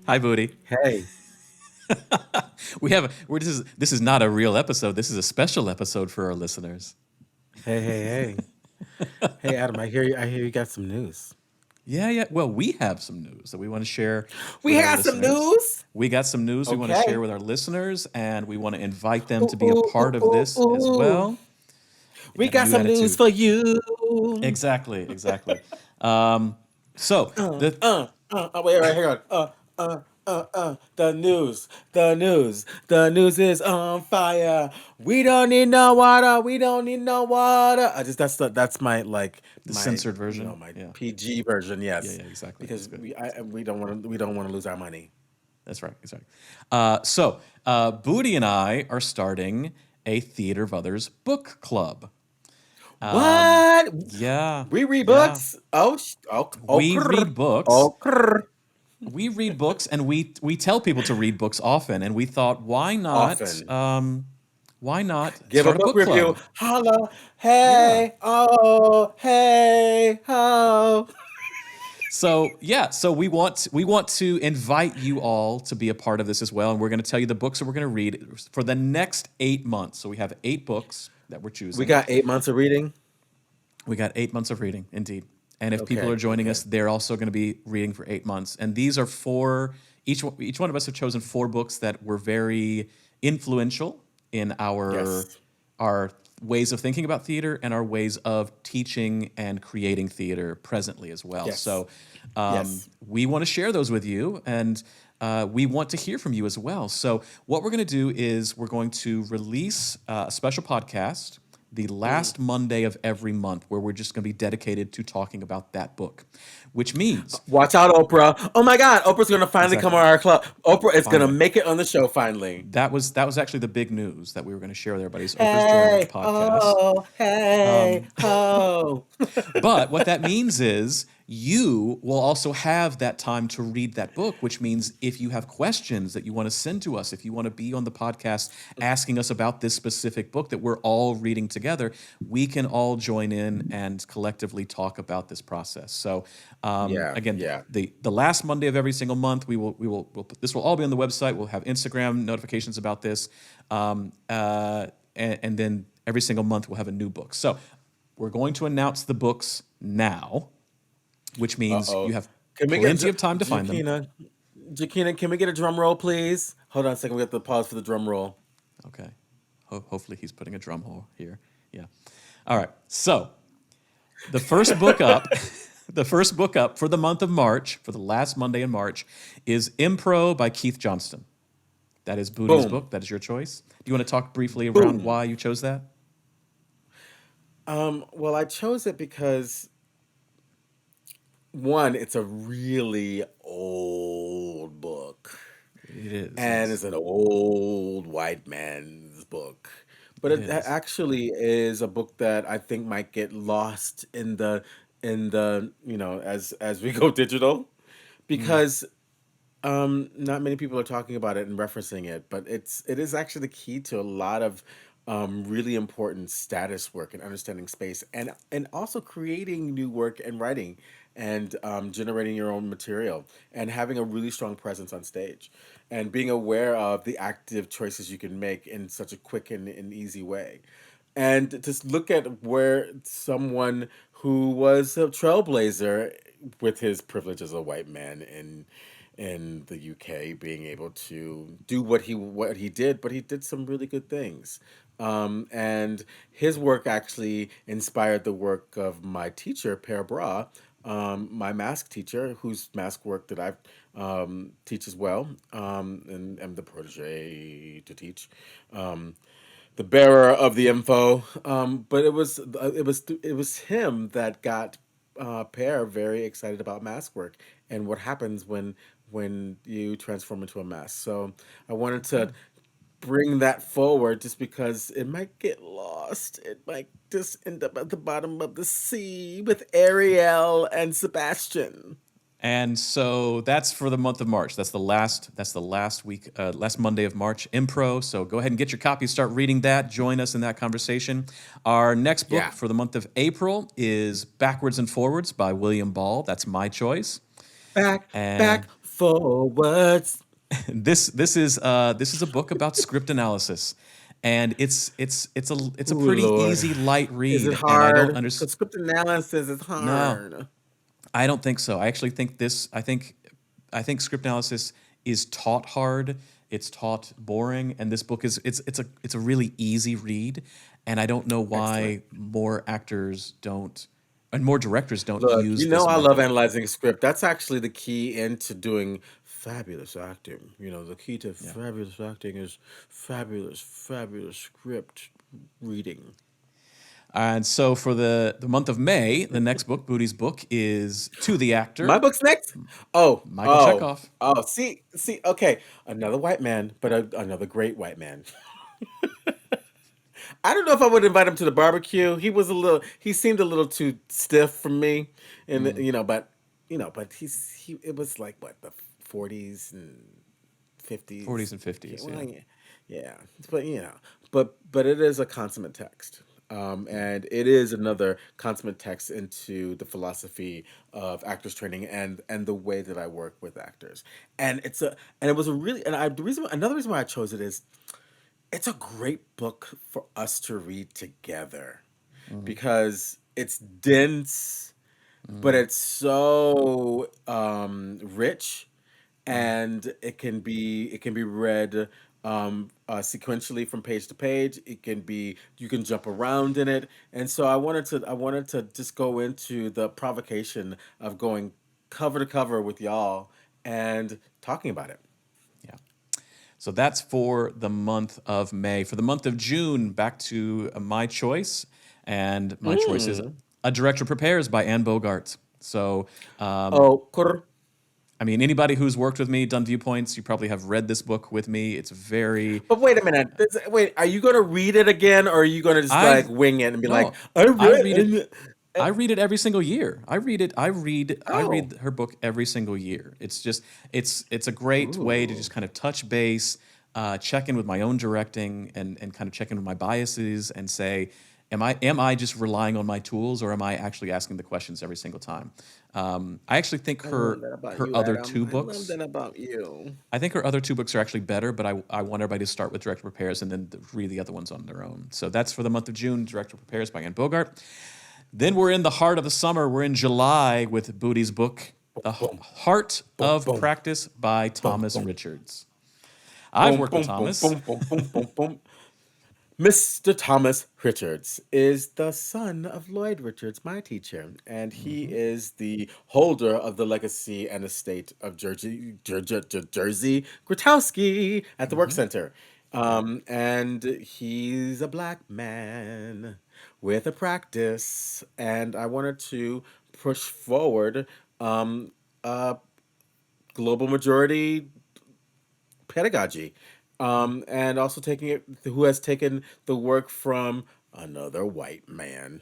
Hi, Budi. Hey, This is not a real episode. This is a special episode for our listeners. hey. Hey, Adam, I hear you got some news. Yeah, yeah. Well, we have some news that we want to share We with our have some listeners. news. We got some news we want to share Okay. with our listeners, and we want to invite them Ooh, to be a ooh, ooh, part of ooh, this as ooh. well. They We got a got new some news attitude. for you. Exactly, exactly. Um, so the Wait, hang on. The news is on fire. We don't need no water. We don't need no water. I just that's my the my censored version. my Yeah, PG version. yeah, Yes, yeah. Exactly. That's because good. we don't want to lose our money. That's right. That's right. Booty and I are starting a Theater of Others book club. Um, What? yeah, We read yeah. books? Oh, We read books. crrr. We read books, and we tell people to read books often. And we thought, Often. why not Give a start a book book review. club? Holla. Yeah. Hey. Oh. Hey. Oh. So we want to invite you all to be a part of this as well, and we're going to tell you the books that we're going to read for the next 8 months. So we have 8 books that we're We choosing. got 8 months of reading. We got 8 months of reading, indeed. And if people are Okay. joining us, Okay. they're also going to be reading for 8 months. And these are four. Each one of us have chosen 4 books that were very influential in our Yes. our ways of thinking about theater and our ways of teaching and creating theater presently as well. Yes. So Yes. we want to share those with you, and we want to hear from you as well. So what we're going to do is we're going to release a special podcast the Mm. last Monday of every month, where we're just going to be dedicated to talking about that book, which means Watch out, Oprah. Oh my God. Oprah's going to finally come exactly, on our club. Oprah is going to finally. make it on the show finally. That was actually the big news that we were going to share with everybody. Is Oprah's joining the Hey. podcast. Oh. Hey. Um, Oh. But what that means is you will also have that time to read that book, which means if you have questions that you want to send to us, if you want to be on the podcast asking us about this specific book that we're all reading together, we can all join in and collectively talk about this process. So Yeah. again, Yeah. the last Monday of every single month, this will all be on the website. We'll have Instagram notifications about this, and then every single month we'll have a new book. So we're going to announce the books now, which Uh means you oh. have Can we get plenty of time to find them. Jakina, can we get a drum roll, please? Hold on a second. We have to pause for the drum roll. Okay. Hopefully he's putting a drum roll here. Yeah. All right. So the first book up, the first book up for the month of March, for the last Monday in March, is Impro by Keith Johnston. That is Booty's Boom. book. That is your choice. Do you want to talk briefly around Boom. why you chose that? Well, I chose it because one, it's a really old book, It is. and Yes. it's an old white man's book. But It it is. actually is a book that I think might get lost in the as we go digital, Mm. because not many people are talking about it and referencing it, but it is actually the key to a lot of really important status work and understanding space, and also creating new work and writing, and generating your own material, and having a really strong presence on stage, and being aware of the active choices you can make in such a quick and easy way. And just look at where someone who was a trailblazer with his privilege as a white man in the UK, being able to do what he did, but he did some really good things. And his work actually inspired the work of my teacher, Per Bra, my mask teacher, whose mask work that I teach as well, and am the protege to teach. Um, the bearer of the info. But it was him that got Pear very excited about mask work and what happens when you transform into a mask. So I wanted to Okay. bring that forward just because it might get lost. It might just end up at the bottom of the sea with Ariel and Sebastian. And so that's for the month of March. That's the last. That's the last week, last Monday of March. Impro. So go ahead and get your copy. Start reading that. Join us in that conversation. Our next book Yeah. for the month of April is Backwards and Forwards by William Ball. That's my choice. Back, And back, Forwards. This is a book about script analysis, and it's a Oh pretty Lord. easy light Is it read, and I don't hard? understand. Because script analysis is No, hard. I don't think so. I actually think this. I think script analysis is taught hard. It's taught boring, and this book is it's a really easy read, and I don't know Excellent. why more actors don't and more directors don't Look, use you know this I love method. analyzing a script. That's actually the key into doing fabulous acting. You know, the key to Yeah. fabulous acting is fabulous, fabulous script reading. And so for the month of May, the next book, Budi's book, is To the My Actor, book's next. Oh, Michael oh, Chekhov. oh. See. Okay, another white man, but another great white man. I don't know if I would invite him to the barbecue. He was a little. He seemed a little too stiff for me, and Mm, but he. It was like what the 40s and 40s 50s. and 50s, Well, yeah. yeah, yeah. But but it is a consummate text. Yeah. And it is another consummate text into the philosophy of actors training and the way that I work with actors. And it was a really and I the reason another reason why I chose it is it's a great book for us to read together Mhm, because it's dense, but mhm, it's so rich, mhm. and it can be read sequentially from page to page. It can be you can jump around in it, and so I wanted to just go into the provocation of going cover to cover with y'all and talking about it. Yeah. So that's for the month of May. For the month of June, back to my choice, and my choice is Mm. A Director Prepares by Anne Bogart. So, Oh, I mean, anybody who's worked with me, done viewpoints, you probably have read this book with me. It's very, but wait a minute. Wait, are you gonna read it again, or are you gonna just like I've, wing it and be like, no, I I read it. read? I read it every single year. I Oh, read her book every single year. It's just, it's a great way to ooh, just kind of touch base, check in with my own directing, and kind of check in with my biases and say, am I just relying on my tools, or am I actually asking the questions every single time? I actually think I love that about her you, other Adam. two I love books. that about you. I think her other two books are actually better, but I want everybody to start with Director Prepares and then read the other ones on their own. So that's for the month of June, Director Prepares by Anne Bogart. Then we're in the heart of the summer. We're in July with Booty's book, The Boom, Heart boom, of boom, Practice by boom, Thomas boom, Richards. I've boom, worked with boom, boom, Thomas. boom, boom, boom, boom, boom. Mr. Thomas Richards is the son of Lloyd Richards, my teacher, and he Mhm, is the holder of the legacy and estate of Jersey Grotowski at the Work mhm, Center. yeah, And he's a black man with a practice, and I wanted to push forward a global majority pedagogy, and also taking it who has taken the work from another white man,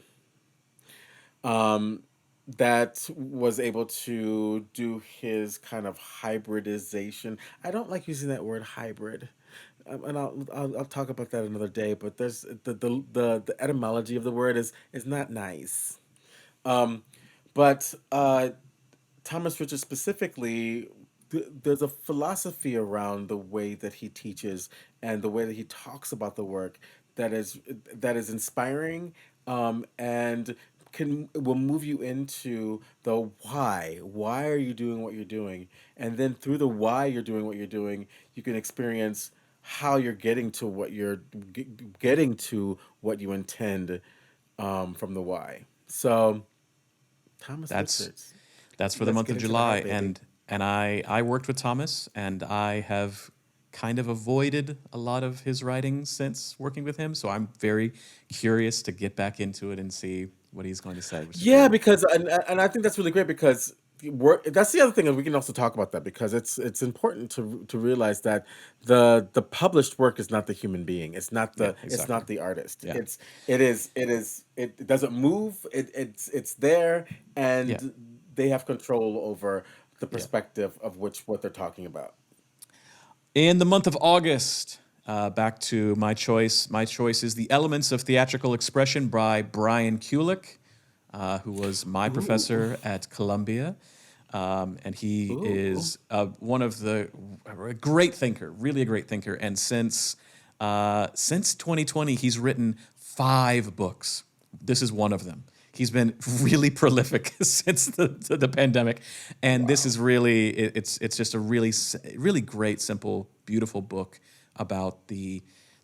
um, that was able to do his kind of hybridization. I don't like using that word hybrid. And I'll talk about that another day. But there's the etymology of the word is not nice. Um, but Thomas Richard specifically, there's a philosophy around the way that he teaches and the way that he talks about the work that is inspiring, and can will move you into the why. Why are you doing what you're doing? And then through the why you're doing what you're doing, you can experience how you're getting to what you're getting to what you intend, from the why. So Thomas that's Richards. that's for the Let's month get of into the July, heart, baby. and I worked with Thomas, and I have kind of avoided a lot of his writings since working with him. So I'm very curious to get back into it and see what he's going to say, which is Yeah, very because and I think that's really great because that's the other thing, and we can also talk about that because it's important to realize that the published work is not the human being. yeah, It's exactly. not the artist. Yeah, It doesn't move. It's there, yeah, and they have control over the yeah. perspective of which what they're talking about. In the month of August, back to my choice. My choice is The Elements of Theatrical Expression by Brian Kulick, who was my Ooh. professor at Columbia. And he Ooh. is one of a great thinker, really a great thinker. And since 2020, he's written 5 books. This is one of them. He's been really prolific since the pandemic, and this is really it's just a really great, simple, beautiful book about the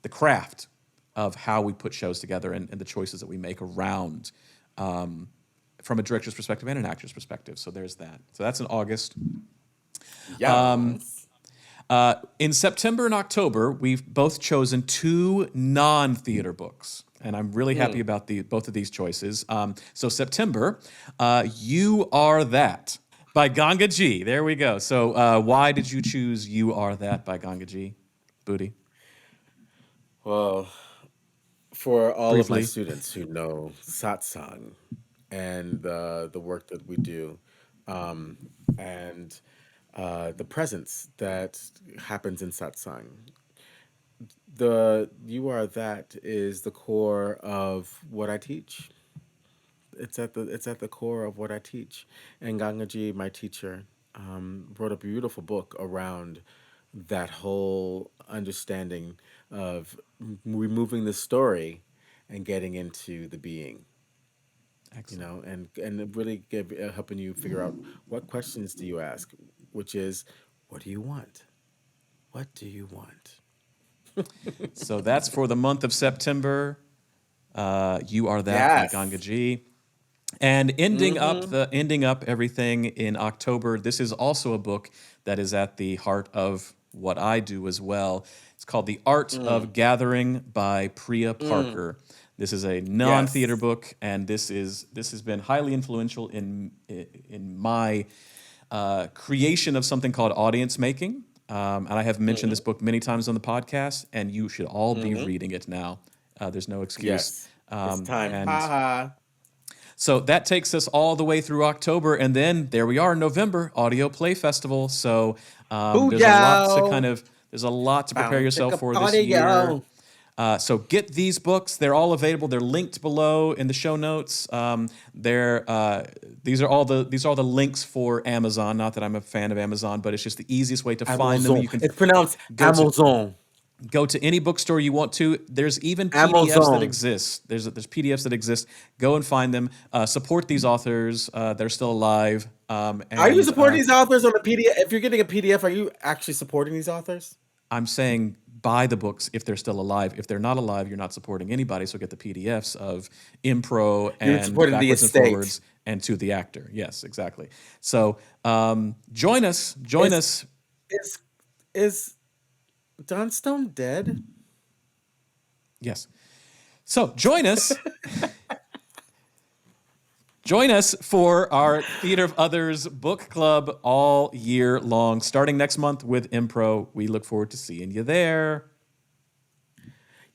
craft of how we put shows together and the choices that we make around from a director's perspective and an actor's perspective. So there's that. So that's in August. Yes. In September and October, we've both chosen 2 non-theater books, and I'm really happy about both of these choices. So September, You Are That by Ganga G. There we go. So why did you choose You Are That by Ganga G, Budi? Well, for all of my Briefly. students who know satsang and the work that we do, um, and the presence that happens in satsang, the you are that is the core of what I teach. It's at the core of what I teach. And Gangaji, my teacher, wrote a beautiful book around that whole understanding of removing the story and getting into the being, Excellent. and really helping you figure out what questions do you ask, which is, what do you want? What do you want? So that's for the month of September. You Are That by Ganga Yes. G. And Mm-hmm. ending up everything in October. This is also a book that is at the heart of what I do as well. It's called The Art Mm, of Gathering by Priya mm, Parker. This is a non-theater yes. book, and this has been highly influential in my creation of something called audience making. And I have mentioned this Mm-hmm. book many times on the podcast, and you should all be Mm-hmm. reading it now. There's no excuse. Yes. It's time. And Ha ha. so that takes us all the way through October, and then there we are in November, Audio Play Festival. So Booyah. there's a lot to prepare Bow yourself chicka for this body year. go. So get these books; they're all available. They're linked below in the show notes. These are all the links for Amazon. Not that I'm a fan of Amazon, but it's just the easiest way to find them. Amazon. You can It's pronounced go to Amazon. Go to any bookstore you want to. There's even PDFs that Amazon. exist. There's PDFs that exist. Go and find them. Support these authors. They're still alive. Are you And supporting these authors on a PDF? If you're getting a PDF, are you actually supporting these authors? I'm saying buy the books if they're still alive. If they're not alive, you're not supporting anybody. So get the PDFs of Impro You're and supporting the Backwards and estate. Forwards and To the Actor. Yes, exactly. So join us. Join Is us. is is Don Stone dead? Yes. So join us. Join us for our Theater of Others book club all year long, starting next month with Impro. We look forward to seeing you there.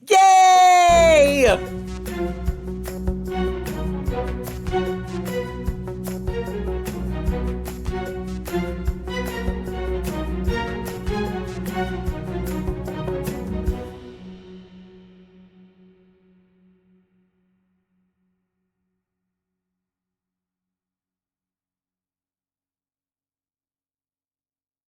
Yay!